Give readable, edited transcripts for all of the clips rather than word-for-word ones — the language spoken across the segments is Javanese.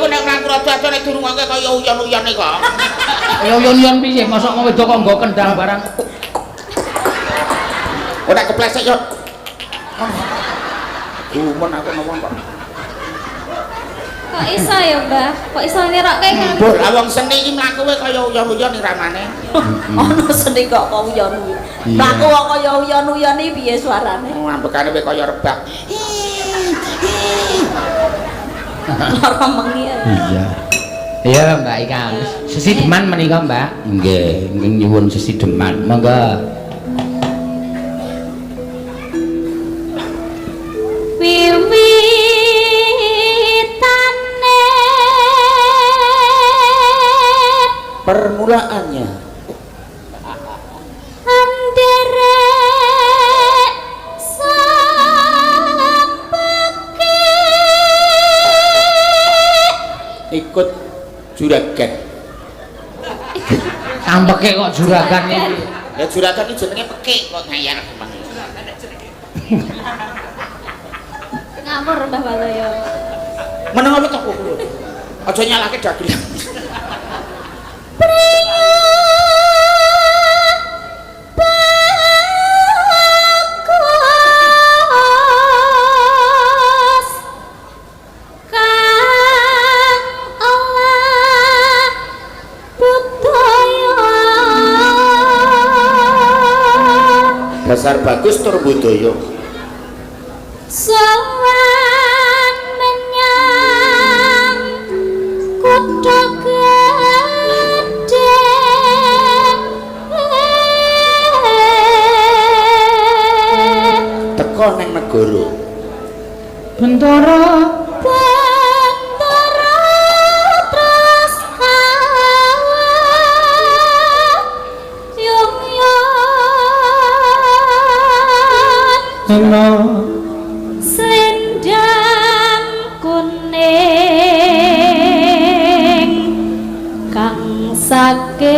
nek mlaku rada nek dirungokke kaya uyon-uyon iki kok. Ya uyon-uyon piye? Mosok wong wedok kok nggo kendang barang. Ora keplesek yo. Gumun aku ngomong kok. Kok iso ya, Mbah? Kok iso nirokke kan? Mbah, lah wong seni iki mlaku kaya uyon-uyon ning ramane. Ono seni kok uyon-uyon. Mlaku kok kaya uyon-uyon iki piye suarane? Ambekane kowe kaya rebak. Lara mengi. Iya. Iya, Mbak Ikam. Sesideman menika, Mbak. Nggih, nyuwun sesideman. Monggo. Permulaannya Anderek sampeke ikut juragan. Sampeke kok juragan iki. Ya juragan iki jenenge pekik kok ngayal temen. ngawur Mbah Waloyo. Meneng apa to kulo? Aja nyalahke dagelan. Dasar bagus tur budaya. Sowan menyang kutha gedhe Teko ning negara Bentara terus Hello. Selendang kuning kang saking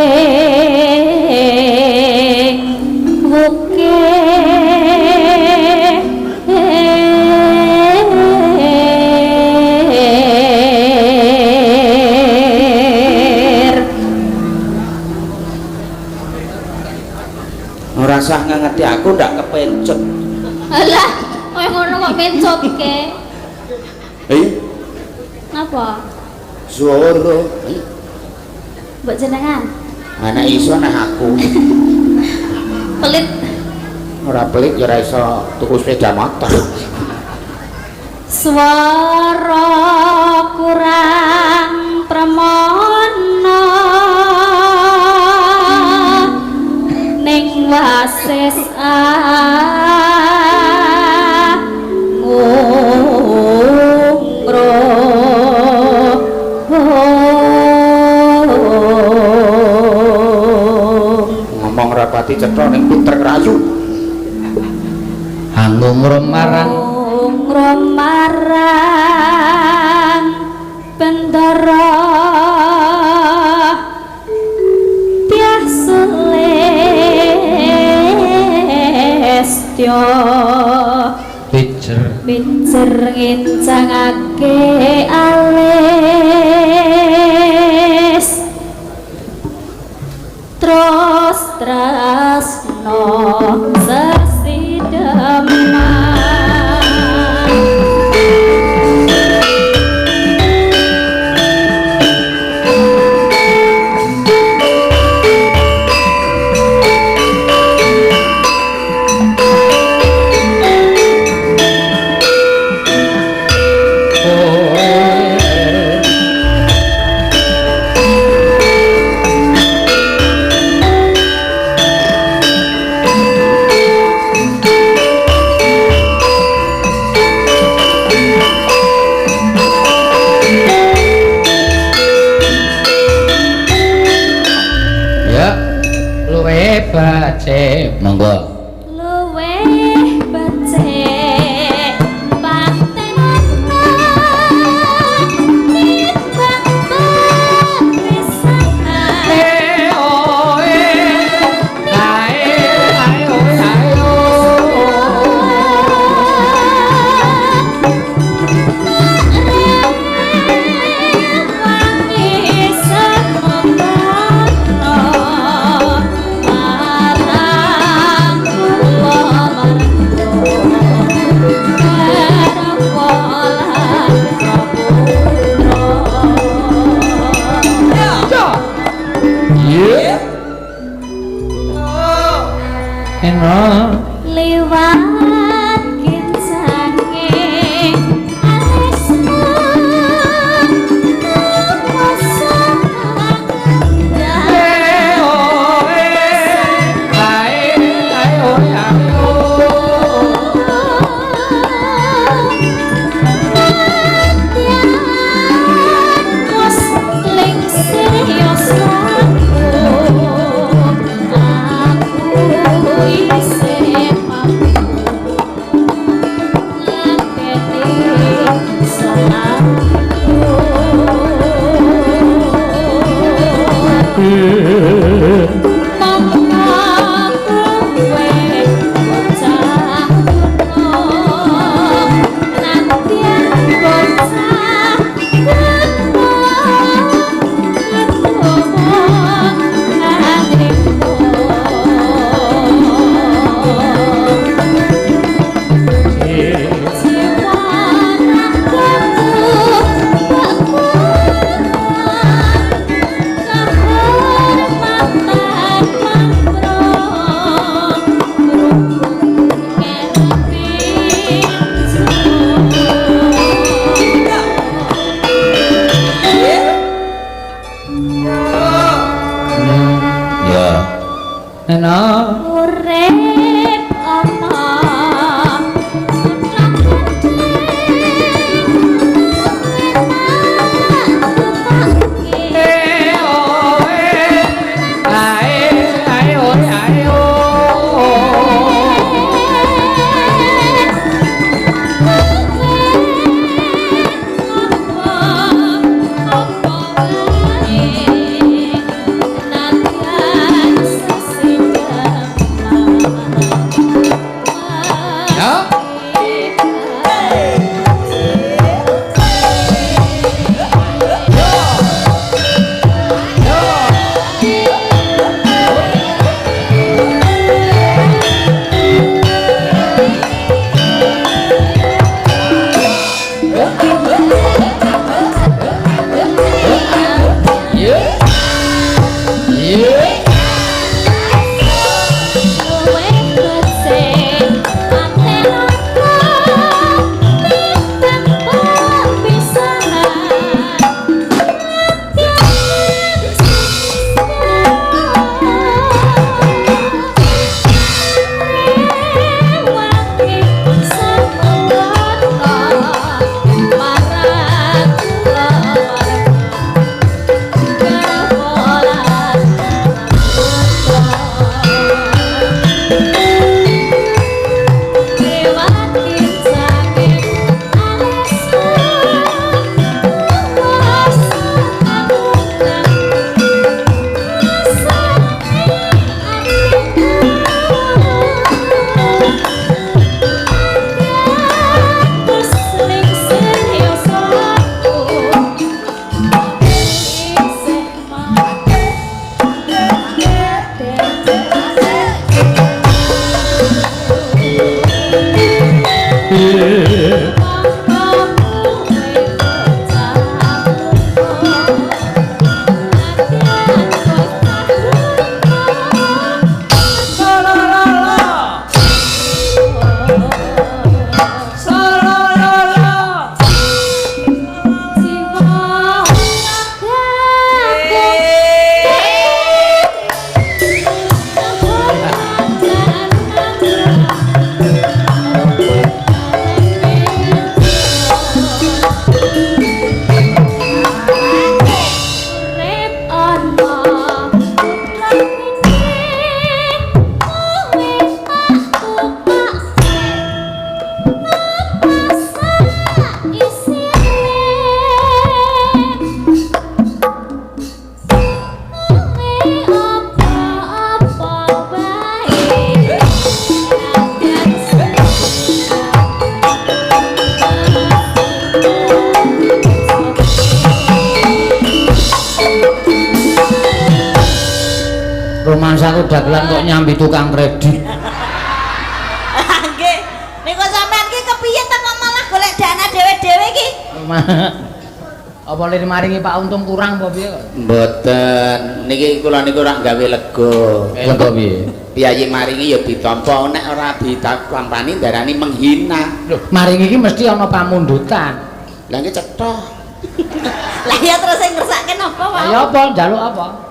bukir. ora sah ngangeti aku ndak kepencut. Alah, kowe ngono kok mencotke. Napa? Zoro. Mbok jenengan. Anak iso nek aku. Pelit. Ora pelit ya ora iso tuku sepeda motor. Swara kurang pramono ning wasis ngomong rapati cetha ning pinter rayu. Anggung romarang bendara tiah selestyo pijer ngincangake alis terus tresno sesideman. bace monggo luwe bace pantenan timbang berisaan Ana urip ana romansaku dagelan kok nyambi tukang kredit. Nggih. Niku sampean ki kepiye ta kok malah golek dana dhewe-dhewe ki? Apa liri maringi Pak Untung kurang apa piye kok? Mboten, niki kula niku ora gawe lega. Lega piye? Piyayi maringi ya ditampa, nek ora ditampani darani menghina. Lho, maringi iki mesti ana pamundutan. Lah iki cetha. Lah ya terus sing ngersake napa wae? Ya apa njaluk apa?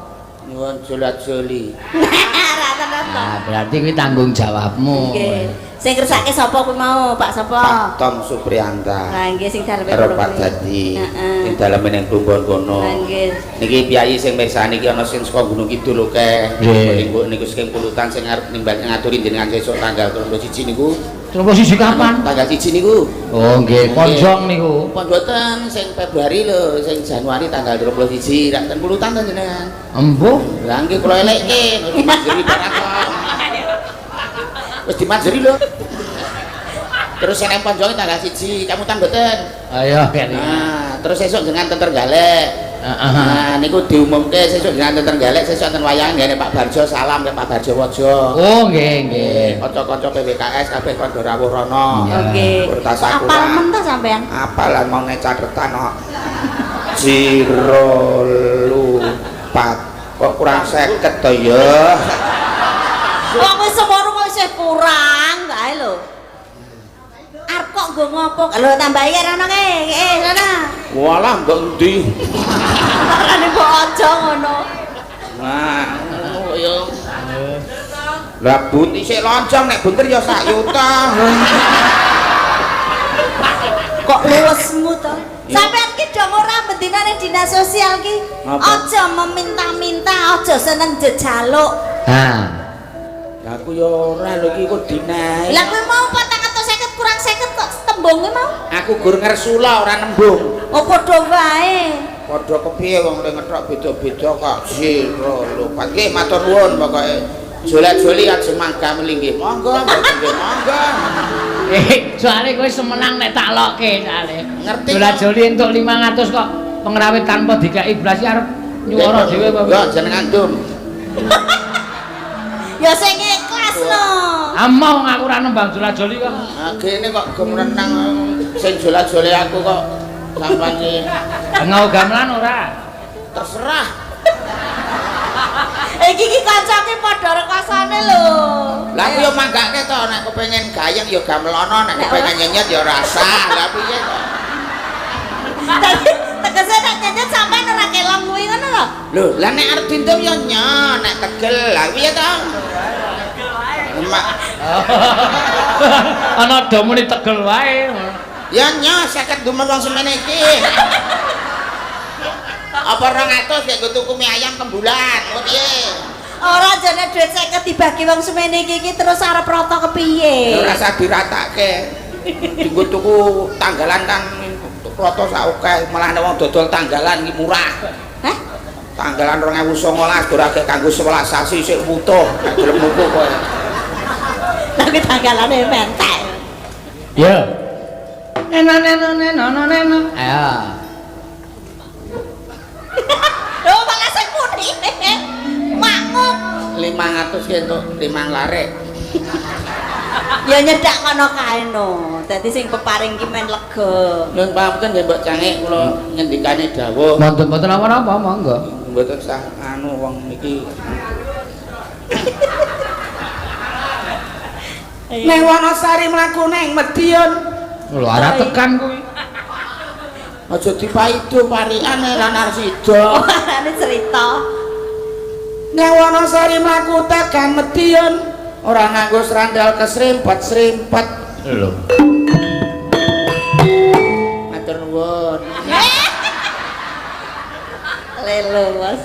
Nyuwun jolat-joli. Rata-rata. Nah, berarti kuwi tanggung jawabmu. Nggih. Sing ngersake sapa kuwi mau, Pak sapa? Pak Tom Supriyanta. Lah nggih sing daleme Karo Pak Dadi. Sing daleme ning Plumbon kono. Lah nggih. Niki piyayi sing mirsani iki ana sing saka Gunung Kidul akeh. Nggih. Niku sing pulutan sing arep nimbal ngaturi jenengan sesuk tanggal 31 niku. Coba siji kapan? Tanggal 1 niku. Oh nggih, ponjong niku. Pon mboten sing Februari lho, sing Januari tanggal 21 rak ten pulutan to jenengan. Embuh. Lah nggih kula elekke, dimanjeri barang kok. Wis dimanjeri lho. Terus sing nang ponjonge tanggal 1, kamu tang mboten? Ayo kene. Nah, terus sesuk jenengan ten Trenggalek. Heeh. Nah, niku diumumke sesuk jenengan ten Trenggalek, sesuk ten wayangan ngene Pak Barjo salam ke Pak Barjo Wajo. Oh nggih, nggih. Kanca-kanca PWKS kabeh padha rawuh rono. Oke. Bertasakuran. Apal men ta sampean? Apalan mau nek catetan kok. Jiro lu pat kok kurang 50 to ya. Wong wis semono kok isih kurang kae lho. Arep kok nggo ngopo? Lho tambahi karo ngono kae. Sana. Walah mbok endi? Makane kok aja ngono. Nah, ngono ya. Lah buti sik loncong nek bunter ya sak yuta. Kok luwesmu to? Sampeyan ki dong ora bendina ning dinas sosial ki. Aja meminta-minta, aja seneng jejaluk. Ha. Lah aku ya ora lho iki kok dinae. Lah kowe mau 450 kurang 50 kok tembunge mau? Aku gur ngersula ora nembung. Oh padha wae. Padha kepiye wong le ngethok beda-beda kok sira lho. Pak nggih matur nuwun pokoke. Jolak-joli aja mangga mlinggi. Monggo, monggo. Soale kowe semenang nek tak lokke soale. Ngerti. Jolak-joli entuk 500 kok pengrawit tanpa dikai blas arep nyuwara dhewe apa? Ya jenengan dum. Ya sing ikhlas lho. Among aku ora nembang jolak-joli kok. Kene kok gemenang sing jolak-joli aku kok sampean iki Ngau gamelan ora? terserah. Iki ki kancane padha rekasane lho. Lah aku yo manggake to nek kepengin gayeng yo gamelono nek kepengin nyenyet yo rasa. Lah piye kok? Dadi tegese nek nyenyet sampean ora kelong kuwi ngono lho. Lho, lah nek arep dindum yo nyo, nek tegel. Lah piye to? Emak. Ana do muni tegel wae. Ya nyo 50 dumer wong semene iki. Apa 200 nek go tuku mie ayam tembulan. Kok piye? Ora jane dhuwit 50 dibagi wong semene iki terus arep rata kepiye? Ora usah diratake. Dinggo tuku tanggalan kan rata sak akeh, malah nek wong dodol tanggalan iki murah. Hah? Tanggalan 2019 durake kanggo 11 sasi sik wutuh. Nek gelem nuku kowe. Tapi tanggalane mentek. Ya. Neno. Ayo. Lho malah sing pundi? Makmuk. 500 ki entuk 5 larek. Ya nyedak kono kae no. Dadi sing peparing ki men lega. Nyuwun pamunten nggih Mbok Cangik kula ngendikane dawuh. Mboten apa-apa, monggo. Mboten sah anu wong iki. Neng Wonosari mlaku neng Medion. Lho arep tekan kuwi. Aja dipaido parikan lan Arsida. Ini cerita. Neng Wonosari mlaku tekan Medion. Ora nganggo srandal kesrempet-srempet. Lho. Matur nuwun. Lelo, Mas.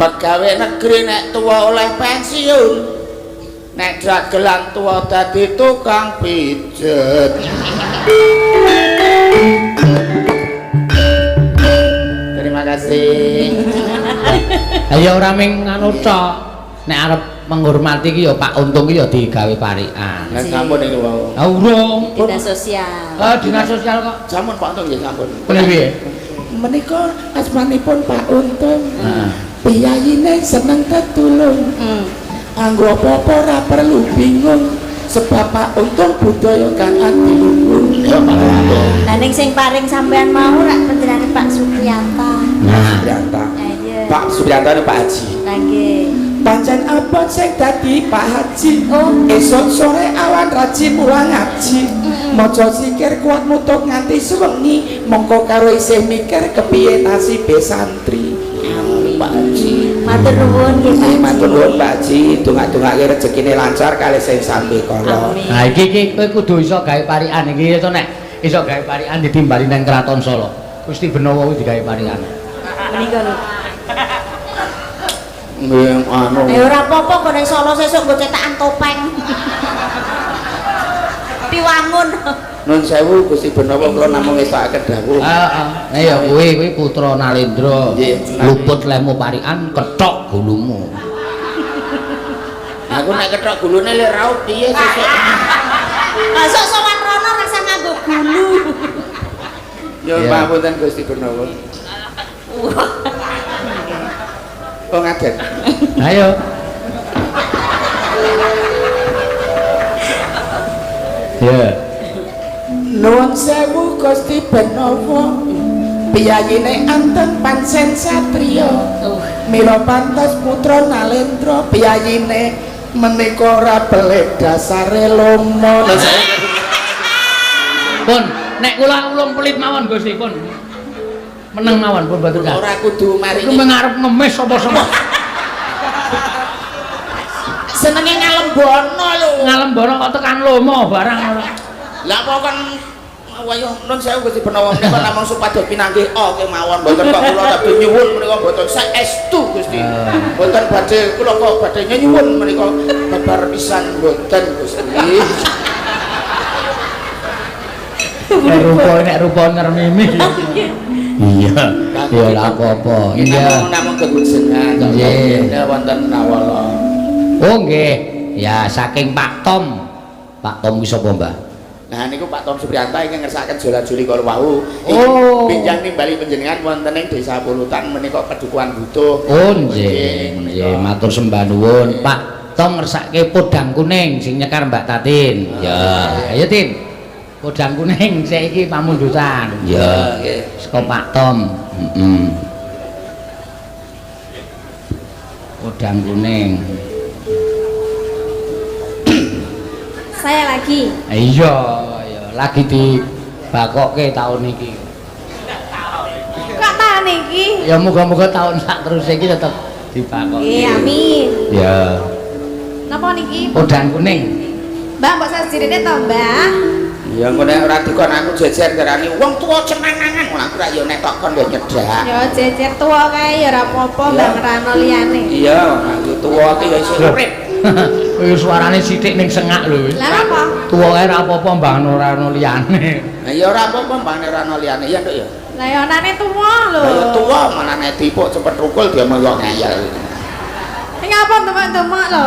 Pegawai negeri nek tua oleh pensiun. Nek dagelan tua dadi tukang pijet. Terima kasih. Ayo ora ming anu tok. Nek arep menghormati ki ya Pak Untung ki ya digawe parikan. Lah sampun niku wau. Ah urung. Dinas sosial. Dinas sosial kok. Sampun Pak Untung nggih sampun. Piye? Menika asmanipun Pak Untung. Heeh. Piyayine seneng tetulung. Anggo apa-apa ora perlu bingung. Sebab Pak Untung budaya kang adiluhung. Ya Pak Untung. Lah ning sing paring sampean mau rak panjenengane Pak Supriyanta. Nah, Supriyanta. Iya. Pak Supriyanta Pak Haji. Lah nggih. Pancen apa sing dadi Pak Haji? Oh. Esok sore awan rajin mulang ngaji. Maca zikir kuat nutuk nganti sewengi. Mongko karo isih mikir kepiye nasibe santri. Pak Haji. Matur nuwun nggih Pak. Matur nuwun Pak Haji, dongak-dongake rezekine lancar kalih sing sampe kala. Amin. nah iki kowe kudu iso gawe parikan iki to nek iso gawe parikan ditimbali nang Kraton Solo. Gusti Benowo kuwi digawe parikan. Menika lho. Nggih anu. Ora apa-apa kok ning Solo sesuk nggo cetakan topeng. Piwangun. Nun sewu Gusti Benowo kula namung ngestokaken dawuh. Heeh. Nah ya kuwi putra Nalendra. Nggih. Luput lemu parikan ketok gulumu. Aku nek kethok gulune le raut piye sesuk. Masuk sowan rono rasa nganggo gulu. Nyuwun pamunten Gusti Benowo. Oh ngaden. Ayo. Ya. Nuwun sewu Gusti Benowo. Piyayine anten pancen satriya. Mila pantes putra Nalendra piyayine menika ora belik dasare lomo. Pun, nek kula ulung pelit mawon Gusti pun. Meneng mawon pun batur kan. Ora kudu mari Iku mengarep ngemis sapa-sapa. jenenge ngalembono lho. Ngalembono kok tekan lomo barang ora. Lah kok kan wayo nun sewu Gusti Benawa menika namung supados pinanggih kemawon mboten kok kula badhe nyuwun menika mboten saestu Gusti. Mboten badhe kula kok badhe nyuwun menika babar pisan mboten Gusti. Nek rupa ngermimi. Iya. Ya ora apa-apa. Iya. Namung kegujengan. Nggih. Wonten nawala. Oh nggih. Ya saking Pak Tom. Pak Tom wis apa, Mbah? Nah niku Pak Tom Supriyanta ingkang ngersakaken jola-joli kala wau. Oh. Pinjang nimbali panjenengan wonten ing Desa Pulutan menika Padukuhan Butuh. Oh nggih. Nggih, matur sembah nuwun. Pak Tom ngersake podang kuning sing nyekar Mbak Tatin. Ya, ayo Tin. Podang kuning saiki pamundutan. Ya, nggih. Saka Pak Tom. Heeh. Podang kuning. Saya lagi. Iya, ya lagi dibakokke tahun iki. Kok tahan iki? Ya muga-muga tahun sak terus iki tetep dibakokke. Nggih, amin. Ya, Napa niki? podang kuning. Mbah, mbok sajirine to, Mbah? Ya engko nek ora dikon aku jejer darani wong tuwa cenangangan ngono aku ra yo nek tok kon yo nyedak. Ya jejer tuwa kae ya ora apa-apa, Mbah ngrano liyane. Iya, aku tuwa iki ya isih urip. Kowe suarane sithik ning sengak lho. Lah apa? Tuwa kae ora apa-apa mbah ora ono liyane. Nah ya ora apa-apa mbah nek ora ono liyane ya nduk ya. Lah ya anane tuwa lho. Lah ya tuwa malah nek dipuk cepet rukul dia mau ngayal. Sing apa temak-temak lho.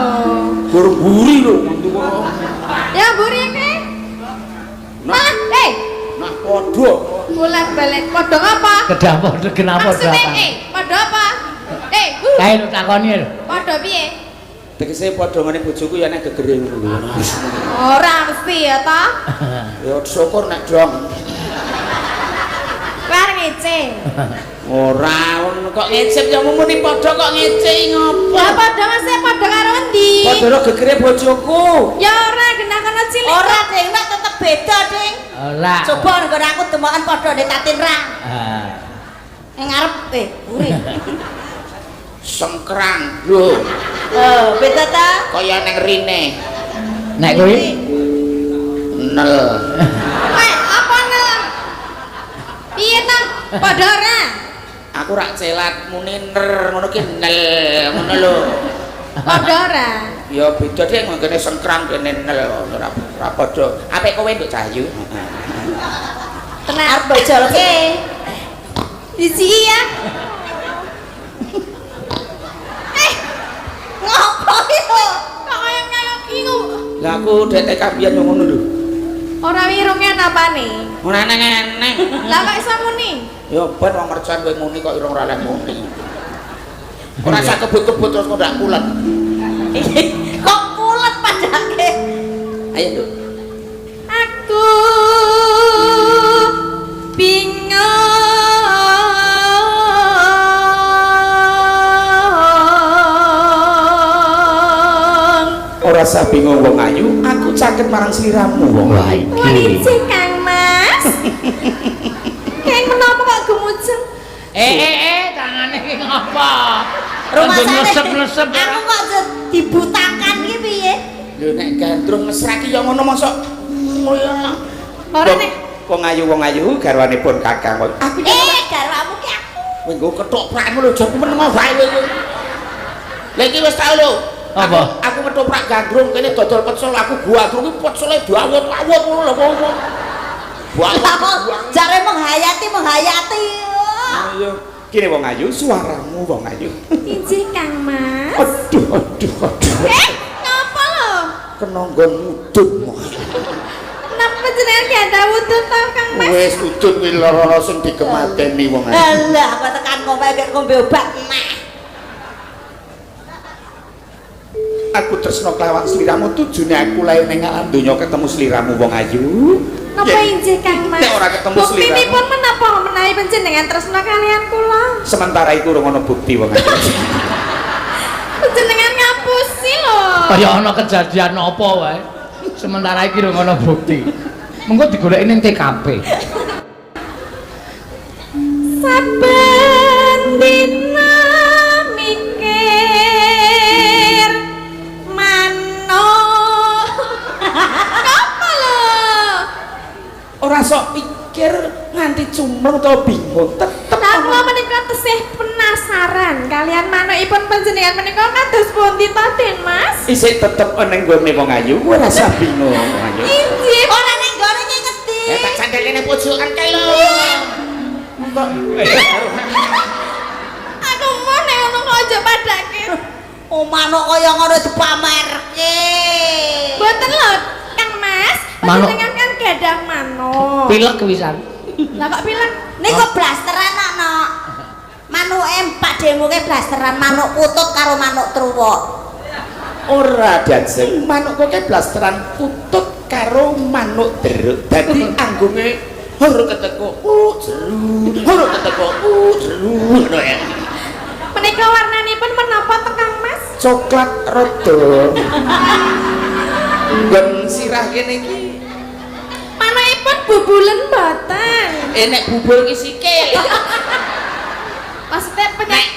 Buru-buri lho tuwa. Ya buri iki. Nah, nah padha. Boleh balik padha apa? Kedah padha kenapa Maksudnya, apa? padha apa? Kae lu takoni lho. Padha piye? Tegese padha ngene bojoku ya nek gegere ngono. Ora mesti ya ta? Ya syukur nek dong. War ngece. Ora kok ngecep ya muni padha kok ngece ngopo? Lah padha mesti padha karo endi? Padha karo gegere bojoku. Ya ora genakan cilik. Ora, Ding, nek tetep beda, Ding. Ora. Coba nek aku demokan padha nek Tatin ra. Ah. Ning ngarep buri. Sengkrang lho. Beda ta? Kaya ning rine. Nek kowe Nel. Apa nel? Piye ta? Padha ora? Aku rak celat muni ner ngono ki nel ngono lho. Padha ora? Ya beda dhek ngene sengkrang kene nel ora padha. Apik kowe nduk Cahayu. Tenan. Arep bojolke. Isi ya. Ngopo itu? Kok kaya iku? Lah aku dek kambian yo ngono lho. Ora wirunge napane? Ora neng-neng. Lah kok iso muni? Ya ben wong mercon kowe muni kok irung ora lek muni. Ora sak kebut-kebut terus kok ndak kulet. Kok kulet padake? Ayo nduk. Aku bingung. Ora usah bingung wong ayu, aku caket marang sliramu wong ayu. Walinci Kang Mas. Kang menapa kok gemujeng? tangane iki ngapa? Rumasane. Nesep-nesep. Aku kok dibutakan iki piye? Lho nek gandrung mesra ki ya ngono mosok. Ora nek Wong ayu garwanipun Kakang. Aku Garwamu ki aku. kowe nggo ketoprakmu lho jamu meneng wae kowe. Lah iki wis tau lho. Apa? Aku ketoprak gandrung kene dodol pecel aku gandrung ki pecele diawut-awut ngono lho kok. Jare menghayati. Ayo, kene wong ayu, suaramu wong ayu. injih Kang Mas. Aduh. Ngapa lho? Kena nggon mudun. Napa jenengan ki ada wudun to Kang Mas? Wis udun kuwi lara sing dikemateni wong ayu. Alah, kok tekan kowe gek ngombe obat nah. Aku tresno kelawan sliramu tujune aku lair ning alam donya ketemu sliramu wong ayu. Napa injih Kang Mas? Nek ora ketemu sliramu. Buktinipun menapa menawi panjenengan tresna kalian kula? Sementara iku ora ono bukti wong ayu. Panjenengan ngapusi lho. Kaya ana kejadian apa wae. Sementara iki ora ana bukti. Mengko digoleki ning TKP. Saben dina mikir manut menawa bingung tetep Lah kula menika tesih penasaran kalian manukipun panjenengan menika kados pundi to Den Mas? isih tetep ning gone wong ayu ora rasa bingung wong ayu. Inggih. Ora ning gone iki ngerti. Tak sandal kene pojokan kae lho. Kok Aku mau nek ngono kok aja padake. Oh manuk kaya ngono dipamerke. Mboten lho, Kang Mas. Manuk. Panjenengan kan gadah manuk. Pilek wisan. Lah kok pilek? Niku blasteran ana. Manuke Pak Demuke blasteran manuk putut karo manuk truwuk. ora Jajeng, manuk kok blasteran putut karo manuk deruk. Dadi anggunge horo keteko jeru, horo keteko jeru ngono ya. Menika warnanipun menapa to Kang Mas? Coklat rada. Nggon sirah kene iki Manukipun bubulen mboten. nek bubul ki sikil. Maksudnya Nek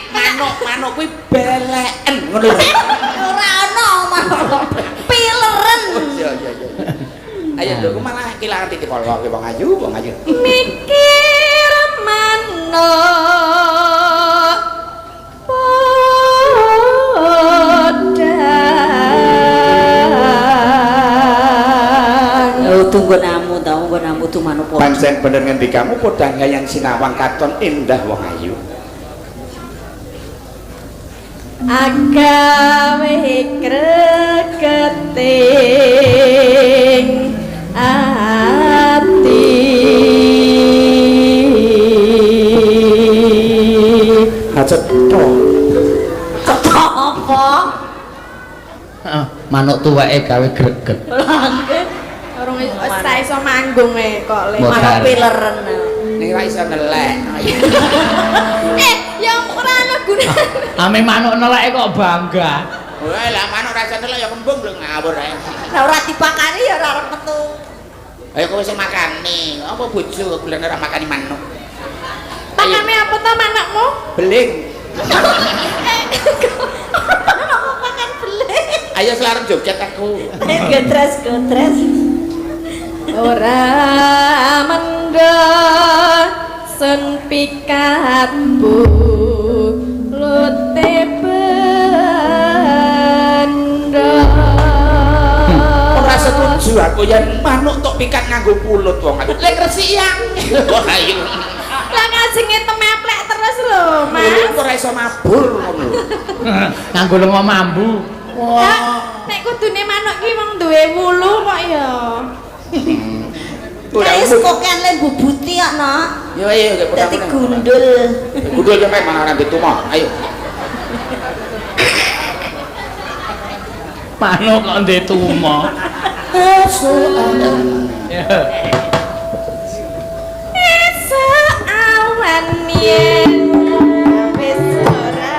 manuk kuwi beleken ngono lho. Ora ana manuk pileren. Iya iya iya. Ayo lho malah kilangan titik kala wong ayu, wong ayu. mikir manuk podang. Oh tunggu namu tu manuk podang. Pancen bener ngendikamu podang yang sinawang katon indah wong ayu. Agawe gregeting ati Hajat to. Apa? Manuk tuweke gawe greget. Orang wis ra iso manggung kok le. Modal. Manuk pileren. Ning ra iso nelek. Yang ora ana gunane. Ame manuk neleke kok bangga. Wah, lah manuk ra iso nelek ya kembung lho ngawur ae. Lah ora dipakani ya ora arep metu. Ayo kowe sing makani, apa bojo bulan ora makani manuk. Pakane apa to manukmu? Beling. Makan beling. Ayo selarang joget aku. Getres. Ora mendhet sen pikatmu lute benda. Ora setuju aku yen manuk tok pikat nganggo pulut wong ayu. Lek resik yang. Wong ayu. Lah ngajenge temeplek terus lho, Mas. Ora iso mabur ngono. Nganggo lenga mambu. Lah, nek kudune manuk ki wong duwe wulu kok ya. Ora Wis koken le bubuti kok, Nok. Yo ayo Dadi gundul. Gudul sampe mana nanti tuma. Ayo. Manuk kok ndek tumo. Esuk awan yen wis ora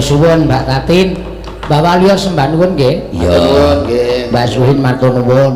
suwun Mbak Tatin. Mbak Walia sembah nuwun nggih. Matur nuwun nggih. Mbak Suhin matur nuwun.